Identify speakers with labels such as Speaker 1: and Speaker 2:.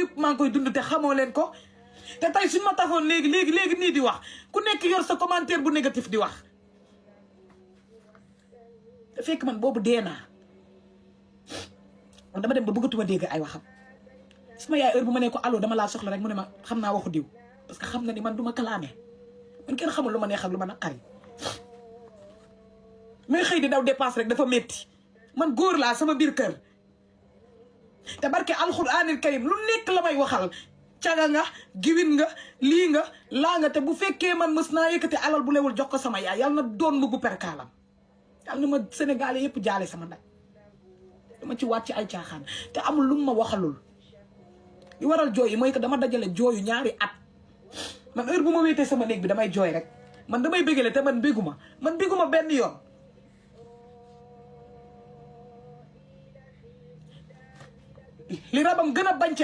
Speaker 1: yëpp maa ngi koy dund te xamoo leen ko te tey suñ ma tafoon léegi nii di wax ku nekk yor sa commentaire bu négatif di wax te fekk man boobu dee naa man dama dem ba bëggatuma dégg ay waxam sama yaay heure bu ma ne ko allo dama laa soxla rek mu ne ma xam naa waxu diw parce que xam na ni man du ma kalaame man kenn xamul lu ma neex ak lu ma naqari mais xëy di daw dépense rek dafa metti man góor laa sama biir kër te barke alxuraanil karim lu nekk la may waxal caga nga giwin nga lii nga laa nga te bu fekkee man mës naa yëkkati alal bu lewul jox ko sama yaay yàlla na doon mbubu perkaalam yàlla na ma Sénégalais yëpp jaale sama nag dama ci wàcc ay caaxaan te amul lu ma waxalul li waral jooy yi mooy que dama dajale jooyu ñaari at man heure bu ma wéetee sama néeg bi damay jooy rek man damay bégale te man béguma benn yoon li rabam gën a bañ ci